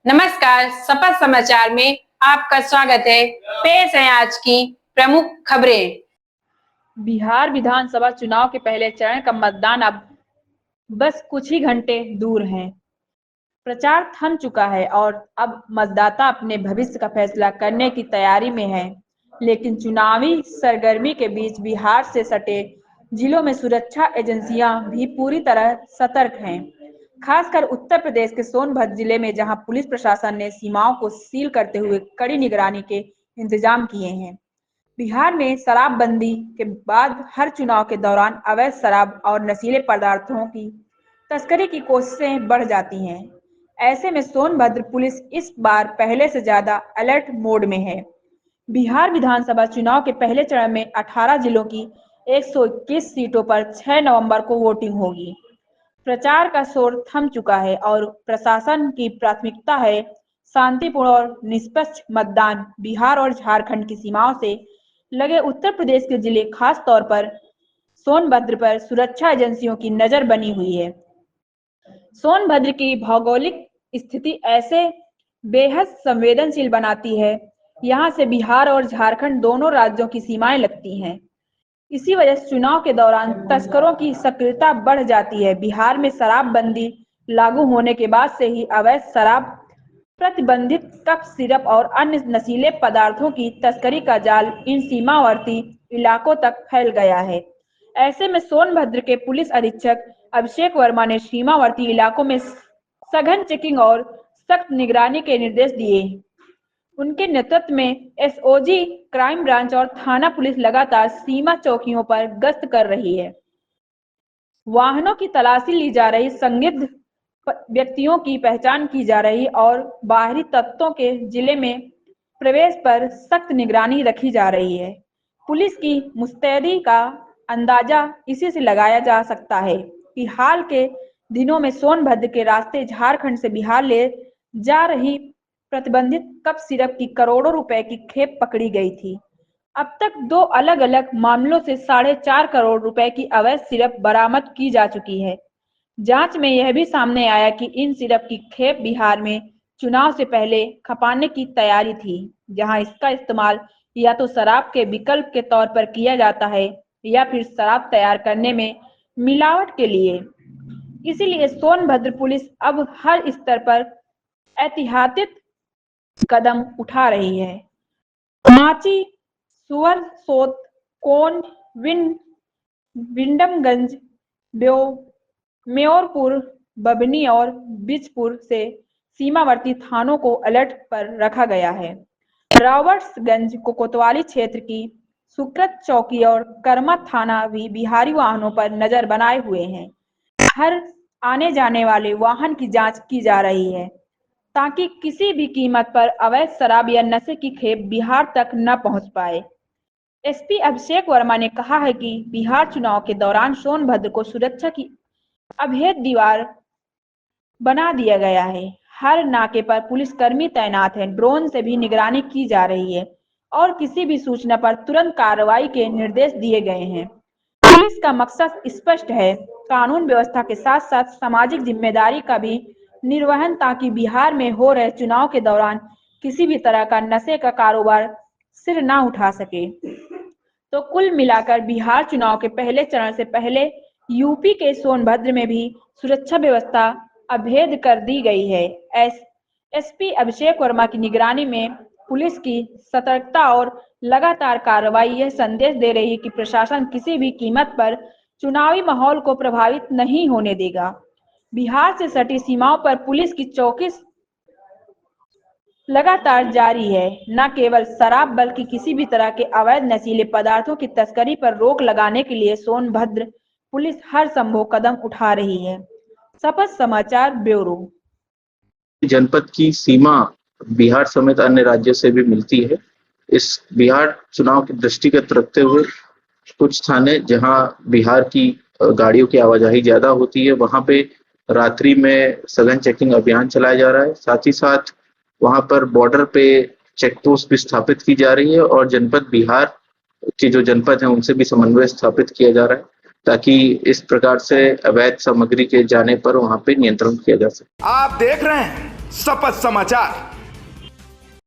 नमस्कार, सपा समाचार में आपका स्वागत है। पेश है आज की प्रमुख खबरें। बिहार विधानसभा चुनाव के पहले चरण का मतदान अब बस कुछ ही घंटे दूर है। प्रचार थम चुका है और अब मतदाता अपने भविष्य का फैसला करने की तैयारी में है। लेकिन चुनावी सरगर्मी के बीच बिहार से सटे जिलों में सुरक्षा एजेंसियां भी पूरी तरह सतर्क हैं। खासकर उत्तर प्रदेश के सोनभद्र जिले में, जहां पुलिस प्रशासन ने सीमाओं को सील करते हुए कड़ी निगरानी के इंतजाम किए हैं। बिहार में शराबबंदी के बाद हर चुनाव के दौरान अवैध शराब और नशीले पदार्थों की तस्करी की कोशिशें बढ़ जाती हैं। ऐसे में सोनभद्र पुलिस इस बार पहले से ज्यादा अलर्ट मोड में है। बिहार विधानसभा चुनाव के पहले चरण में 18 जिलों की 121 सीटों पर 6 नवंबर को वोटिंग होगी। प्रचार का शोर थम चुका है और प्रशासन की प्राथमिकता है शांतिपूर्ण और निष्पक्ष मतदान। बिहार और झारखंड की सीमाओं से लगे उत्तर प्रदेश के जिले, खास तौर पर सोनभद्र पर सुरक्षा एजेंसियों की नजर बनी हुई है। सोनभद्र की भौगोलिक स्थिति ऐसे बेहद संवेदनशील बनाती है। यहाँ से बिहार और झारखंड दोनों राज्यों की सीमाएं लगती हैं। इसी वजह से चुनाव के दौरान तस्करों की सक्रियता बढ़ जाती है। बिहार में शराबबंदी लागू होने के बाद से ही अवैध शराब, प्रतिबंधित कफ सिरप और अन्य नशीले पदार्थों की तस्करी का जाल इन सीमावर्ती इलाकों तक फैल गया है। ऐसे में सोनभद्र के पुलिस अधीक्षक अभिषेक वर्मा ने सीमावर्ती इलाकों में सघन चेकिंग और सख्त निगरानी के निर्देश दिए। उनके नेतृत्व में एसओजी, क्राइम ब्रांच और थाना पुलिस लगातार सीमा चौकियों पर गश्त कर रही है। वाहनों की तलाशी ली जा रही, संदिग्ध व्यक्तियों की पहचान की जा रही और बाहरी तत्वों के जिले में प्रवेश पर सख्त निगरानी रखी जा रही है। पुलिस की मुस्तैदी का अंदाजा इसी से लगाया जा सकता है कि हाल के दिनों में सोनभद्र के रास्ते झारखंड से बिहार ले जा रही प्रतिबंधित कफ सिरप की करोड़ों रुपए की खेप पकड़ी गई थी। अब तक 2 अलग-अलग मामलों से 4.5 करोड़ रुपए की अवैध सिरप बरामद की जा चुकी है। जांच में यह भी सामने आया कि इन सिरप की खेप बिहार में चुनाव से पहले खपाने की तैयारी थी, जहां इसका इस्तेमाल या तो शराब के विकल्प के तौर पर किया जाता है या फिर शराब तैयार करने में मिलावट के लिए। इसीलिए सोनभद्र पुलिस अब हर स्तर पर एहतियाती कदम उठा रही है। माची, सुअरसोत, कोन, विंडमगंज, मेयरपुर, बभनी और बिजपुर से सीमावर्ती थानों को अलर्ट पर रखा गया है। रॉबर्ट्सगंज, कोतवाली क्षेत्र की सुकृत चौकी और कर्मा थाना भी बिहारी वाहनों पर नजर बनाए हुए हैं। हर आने जाने वाले वाहन की जांच की जा रही है ताकि किसी भी कीमत पर अवैध शराब या नशे की खेप बिहार तक न पहुंच पाए। एसपी अभिषेक वर्मा ने कहा है कि बिहार चुनाव के दौरान सोनभद्र को सुरक्षा की अभेद दीवार बना दिया गया है। हर नाके पर पुलिसकर्मी तैनात हैं, ड्रोन से भी निगरानी की जा रही है और किसी भी सूचना पर तुरंत कार्रवाई के निर्देश दिए गए हैं। पुलिस का मकसद स्पष्ट है, कानून व्यवस्था के साथ साथ सामाजिक जिम्मेदारी का भी निर्वहन, ताकि बिहार में हो रहे चुनाव के दौरान किसी भी तरह का नशे का कारोबार सिर ना उठा सके। तो कुल मिलाकर बिहार चुनाव के पहले चरण से पहले यूपी के सोनभद्र में भी सुरक्षा व्यवस्था अभेद कर दी गई है। एसपी अभिषेक वर्मा की निगरानी में पुलिस की सतर्कता और लगातार कार्रवाई यह संदेश दे रही है कि प्रशासन किसी भी कीमत पर चुनावी माहौल को प्रभावित नहीं होने देगा। बिहार से सटी सीमाओं पर पुलिस की चौकसी लगातार जारी है। न केवल शराब बल्कि किसी भी तरह के अवैध नशीले पदार्थों की तस्करी पर रोक लगाने के लिए सोनभद्र पुलिस हर संभव कदम उठा रही है। सपा समाचार ब्यूरो। जनपद की सीमा बिहार समेत अन्य राज्यों से भी मिलती है। इस बिहार चुनाव के दृष्टिगत रखते हुए कुछ थाने जहां बिहार की गाड़ियों की आवाजाही ज्यादा होती है, वहां पे रात्रि में सघन चेकिंग अभियान चलाया जा रहा है। साथ ही साथ वहां पर बॉर्डर पे चेक पोस्ट भी स्थापित की जा रही है और जनपद बिहार के जो जनपद हैं उनसे भी समन्वय स्थापित किया जा रहा है ताकि इस प्रकार से अवैध सामग्री के जाने पर वहां पे नियंत्रण किया जा सके। आप देख रहे हैं शपथ समाचार।